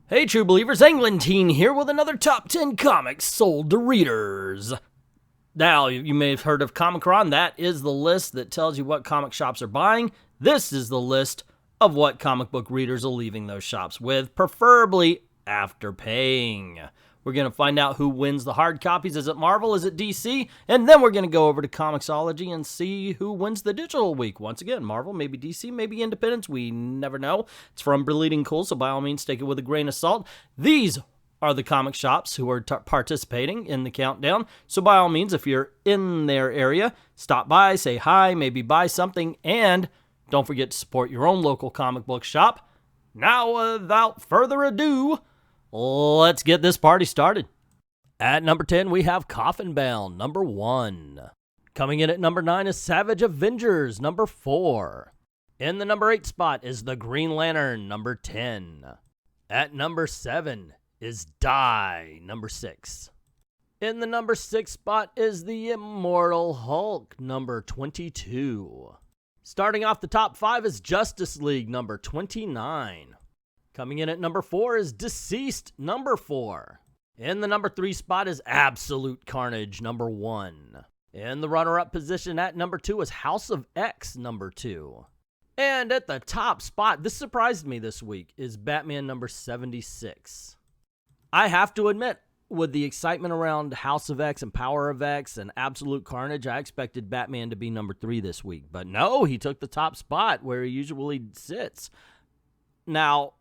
Hey, true believers, Teen here with another top 10 comics sold to readers. Now, you may have heard of Comic-Con. That is the list that tells you what comic shops are buying. This is the list of what comic book readers are leaving those shops with, preferably after paying. We're going to find out who wins the hard copies. Is it Marvel? Is it DC? And then we're going to go over to Comixology and see who wins the digital week. Once again, Marvel, maybe DC, maybe Independence. We never know. It's from Bleeding Cool, so by all means, take it with a grain of salt. These are the comic shops who are participating in the countdown. So by all means, if you're in their area, stop by, say hi, maybe buy something, and don't forget to support your own local comic book shop. Now, without further ado, let's get this party started. At number 10, we have Coffin Bound, number 1. Coming in at number 9 is Savage Avengers, number 4. In the number 8 spot is The Green Lantern, number 10. At number 7 is Die, number 6. In the number 6 spot is The Immortal Hulk, number 22. Starting off the top 5 is Justice League, number 29. Coming in at number 4 is DCeased, number 4. In the number 3 spot is Absolute Carnage, number 1. In the runner-up position at number 2 is House of X, number 2. And at the top spot, this surprised me this week, is Batman number 76. I have to admit, with the excitement around House of X and Power of X and Absolute Carnage, I expected Batman to be number 3 this week. But no, he took the top spot where he usually sits. Now,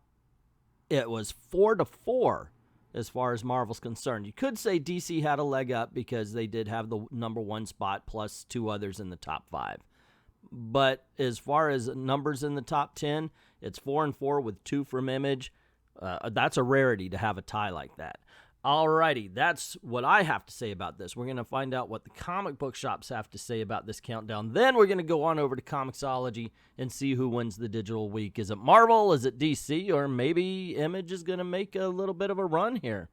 it was 4-4 as far as Marvel's concerned. You could say DC had a leg up because they did have the number 1 spot plus 2 others in the top 5. But as far as numbers in the top 10, it's 4-4 with 2 from Image. That's a rarity to have a tie like that. Alrighty, that's what I have to say about this. We're going to find out what the comic book shops have to say about this countdown. Then we're going to go on over to Comixology and see who wins the digital week. Is it Marvel? Is it DC? Or maybe Image is going to make a little bit of a run here.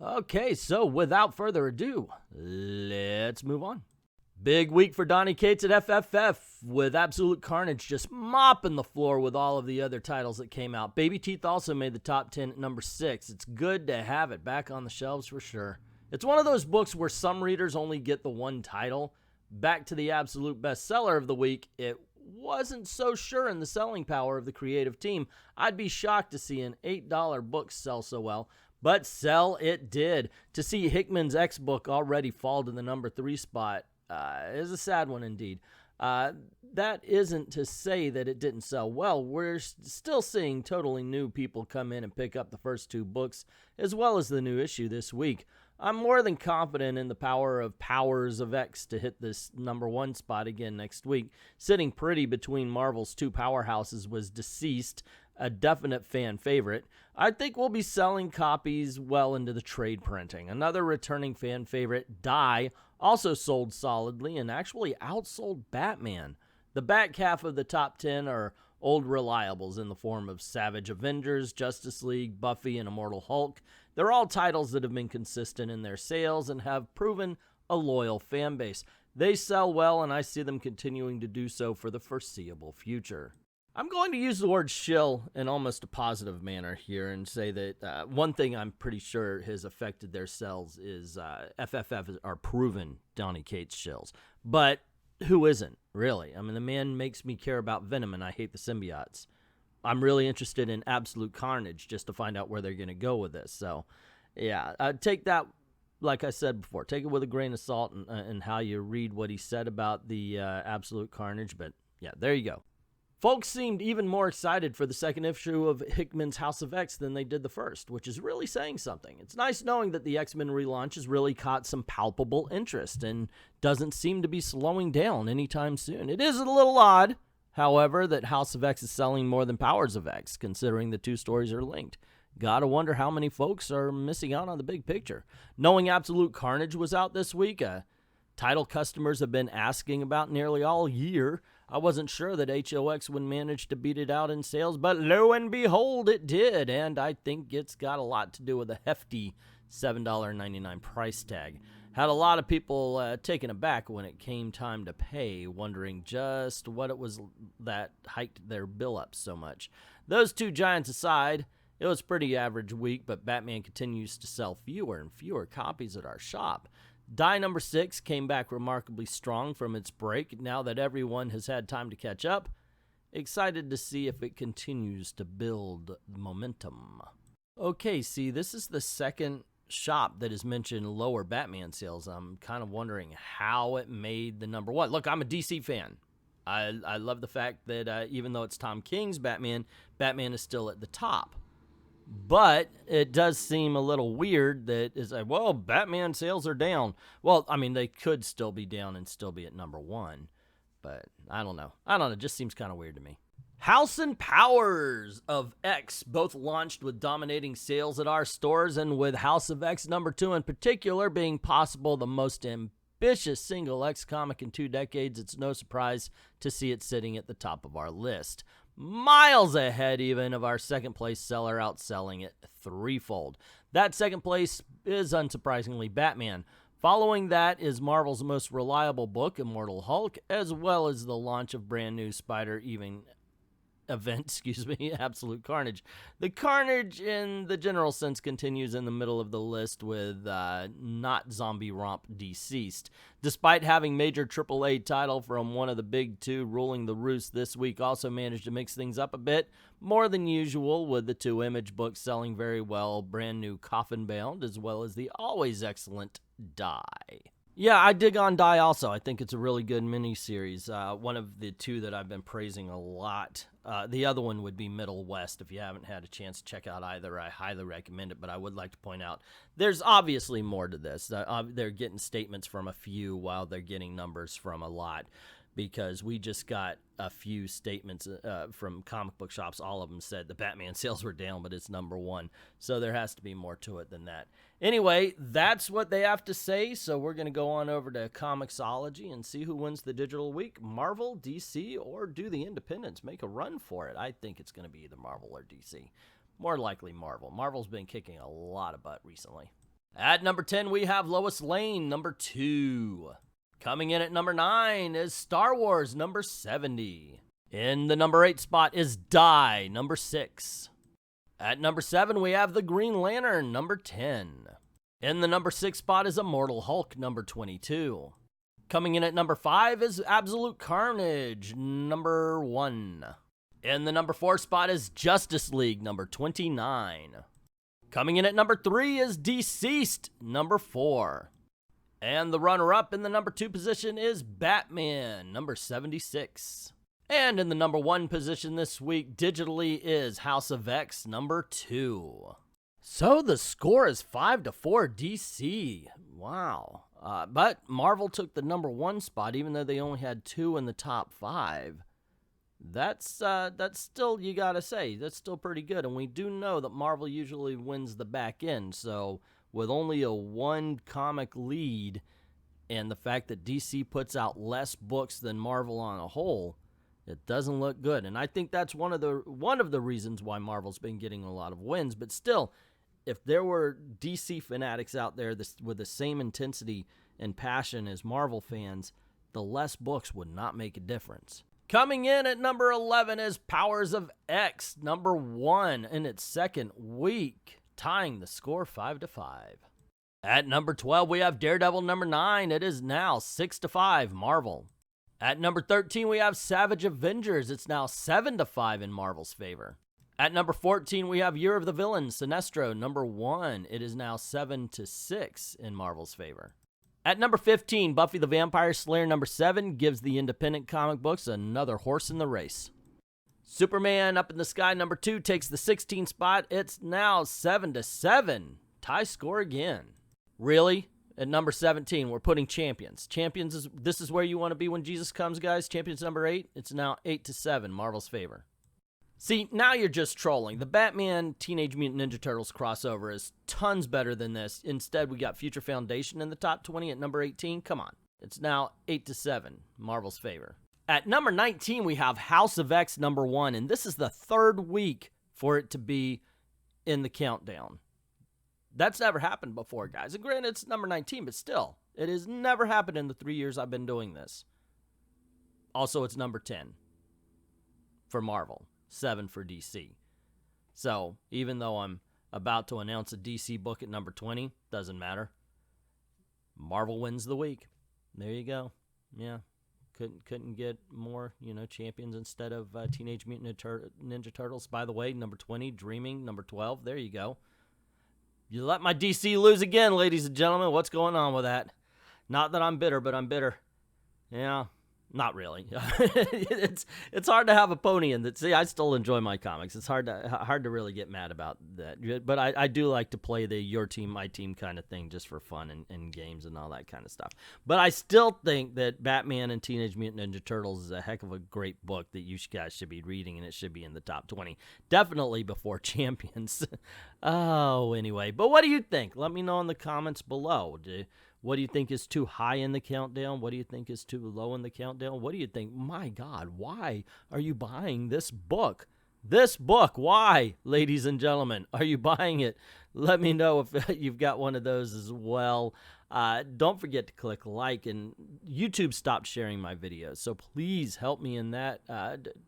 Okay, so without further ado, let's move on. Big week for Donny Cates at FFF, with Absolute Carnage just mopping the floor with all of the other titles that came out. Baby Teeth also made the top 10 at number 6. It's good to have it back on the shelves for sure. It's one of those books where some readers only get the one title. Back to the absolute bestseller of the week, it wasn't so sure in the selling power of the creative team. I'd be shocked to see an $8 book sell so well, but sell it did. To see Hickman's X book already fall to the number 3 spot is a sad one indeed. That isn't to say that it didn't sell well. We're still seeing totally new people come in and pick up the first 2 books, as well as the new issue this week. I'm more than confident in the power of Powers of X to hit this number 1 spot again next week. Sitting pretty between Marvel's 2 powerhouses was DCeased, a definite fan favorite. I think we'll be selling copies well into the trade printing. Another returning fan favorite, Die, also sold solidly and actually outsold Batman. The back half of the top 10 are old reliables in the form of Savage Avengers, Justice League, Buffy, and Immortal Hulk. They're all titles that have been consistent in their sales and have proven a loyal fan base. They sell well, and I see them continuing to do so for the foreseeable future. I'm going to use the word shill in almost a positive manner here and say that one thing I'm pretty sure has affected their sales is FFF are proven Donny Cates shills. But who isn't, really? I mean, the man makes me care about Venom, and I hate the symbiotes. I'm really interested in Absolute Carnage just to find out where they're going to go with this. So, yeah, take that, like I said before, take it with a grain of salt and how you read what he said about the Absolute Carnage. But, yeah, there you go. Folks seemed even more excited for the second issue of Hickman's House of X than they did the first, which is really saying something. It's nice knowing that the X-Men relaunch has really caught some palpable interest and doesn't seem to be slowing down anytime soon. It is a little odd, however, that House of X is selling more than Powers of X, considering the 2 stories are linked. Gotta wonder how many folks are missing out on the big picture. Knowing Absolute Carnage was out this week, a title customers have been asking about nearly all year, I wasn't sure that HOX would manage to beat it out in sales, but lo and behold, it did, and I think it's got a lot to do with a hefty $7.99 price tag. Had a lot of people taken aback when it came time to pay, wondering just what it was that hiked their bill up so much. Those 2 giants aside, It was a pretty average week, but Batman continues to sell fewer and fewer copies at our shop. Die number 6 came back remarkably strong from its break now that everyone has had time to catch up. Excited to see if it continues to build momentum. Okay, see, this is the second shop that has mentioned lower Batman sales. I'm kind of wondering how it made the number 1. Look, I'm a DC fan. I love the fact that even though it's Tom King's Batman, Batman is still at the top. But it does seem a little weird that it's like, well, Batman sales are down. Well, I mean, they could still be down and still be at number 1. But I don't know. It just seems kind of weird to me. House and Powers of X both launched with dominating sales at our stores, and with House of X number 2 in particular being possible the most ambitious single X comic in 2 decades, it's no surprise to see it sitting at the top of our list. Miles ahead even of our second place seller, outselling it threefold. That second place is unsurprisingly Batman. Following that is Marvel's most reliable book, Immortal Hulk, as well as the launch of brand new Absolute Carnage. The Carnage in the general sense continues in the middle of the list with not zombie romp DCeased. Despite having major AAA title from one of the big 2 ruling the roost this week, also managed to mix things up a bit, more than usual, with the 2 Image books selling very well, brand new Coffin Bound, as well as the always excellent Die. Yeah, I dig on Die also. I think it's a really good miniseries. One of the 2 that I've been praising a lot. The other one would be Middle West. If you haven't had a chance to check out either, I highly recommend it. But I would like to point out, there's obviously more to this. They're getting statements from a few while they're getting numbers from a lot. Because we just got a few statements from comic book shops. All of them said the Batman sales were down, but it's number 1. So there has to be more to it than that. Anyway, that's what they have to say. So we're going to go on over to Comixology and see who wins the digital week. Marvel, DC, or do the independents make a run for it? I think it's going to be either Marvel or DC. More likely Marvel. Marvel's been kicking a lot of butt recently. At number 10, we have Lois Lane, number 2. Coming in at number 9 is Star Wars, number 70. In the number 8 spot is Die, number 6. At number 7, we have The Green Lantern, number 10. In the number 6 spot is Immortal Hulk, number 22. Coming in at number 5 is Absolute Carnage, number 1. In the number 4 spot is Justice League, number 29. Coming in at number 3 is DCeased, number 4. And the runner-up in the number 2 position is Batman, number 76. And in the number 1 position this week, digitally, is House of X, number 2. So the score is 5-4 DC. Wow. But Marvel took the number 1 spot, even though they only had 2 in the top 5. That's still, you gotta say, that's still pretty good. And we do know that Marvel usually wins the back end, so with only a 1 comic lead and the fact that DC puts out less books than Marvel on a whole, it doesn't look good. And I think that's one of the reasons why Marvel's been getting a lot of wins. But still, if there were DC fanatics out there with the same intensity and passion as Marvel fans, the less books would not make a difference. Coming in at number 11 is Powers of X, number 1 in its second week, tying the score 5-5. At number 12, we have Daredevil number 9. It is now 6-5, Marvel. At number 13, we have Savage Avengers. It's now 7-5 in Marvel's favor. At number 14, we have Year of the Villain, Sinestro, number 1. It is now 7-6 in Marvel's favor. At number 15, Buffy the Vampire Slayer, number 7, gives the independent comic books another horse in the race. Superman Up in the Sky, number 2, takes the 16th spot. It's now 7-7. Tie score again. Really? At number 17, we're putting Champions. This is where you want to be when Jesus comes, guys. Champions number 8, it's now 8-7, Marvel's favor. See, now you're just trolling. The Batman Teenage Mutant Ninja Turtles crossover is tons better than this. Instead, we got Future Foundation in the top 20 at number 18. Come on. It's now 8-7, Marvel's favor. At number 19, we have House of X number 1, and this is the 3rd week for it to be in the countdown. That's never happened before, guys. And granted, it's number 19, but still, it has never happened in the 3 years I've been doing this. Also, it's number 10 for Marvel, 7 for DC. So even though I'm about to announce a DC book at number 20, doesn't matter. Marvel wins the week. There you go. Yeah. Couldn't get more, champions instead of Teenage Mutant Ninja Turtles. By the way, number 20, Dreaming, number 12. There you go. You let my DC lose again, ladies and gentlemen. What's going on with that? Not that I'm bitter, but I'm bitter. Yeah, not really. It's hard to have a pony in that. See, I still enjoy my comics. It's hard to really get mad about that. But I do like to play the your team, my team kind of thing just for fun and games and all that kind of stuff. But I still think that Batman and Teenage Mutant Ninja Turtles is a heck of a great book that you guys should be reading, and it should be in the top 20. Definitely before Champions. Oh, anyway. But what do you think? Let me know in the comments below. What do you think is too high in the countdown? What do you think is too low in the countdown? What do you think? My God, why are you buying this book? This book, why, ladies and gentlemen, are you buying it? Let me know if you've got one of those as well. Don't forget to click like, and YouTube stopped sharing my videos, so please help me in that.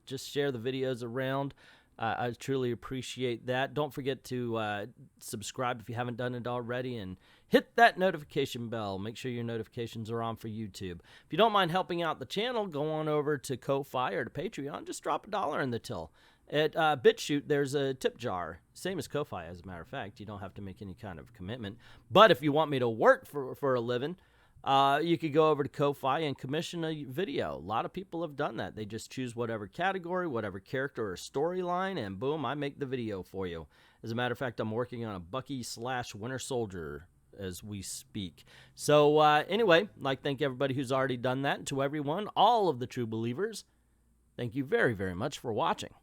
Just share the videos around. I truly appreciate that. Don't forget to subscribe if you haven't done it already, and hit that notification bell. Make sure your notifications are on for YouTube. If you don't mind helping out the channel, go on over to Ko-Fi or to Patreon. Just drop $1 in the till. At BitChute, there's a tip jar. Same as Ko-Fi, as a matter of fact. You don't have to make any kind of commitment. But if you want me to work for a living, you could go over to Ko-Fi and commission a video. A lot of people have done that. They just choose whatever category, whatever character or storyline, and boom, I make the video for you. As a matter of fact, I'm working on a Bucky/Winter Soldier as we speak. So anyway, I'd like to thank everybody who's already done that. And to everyone, all of the true believers, thank you very, very much for watching.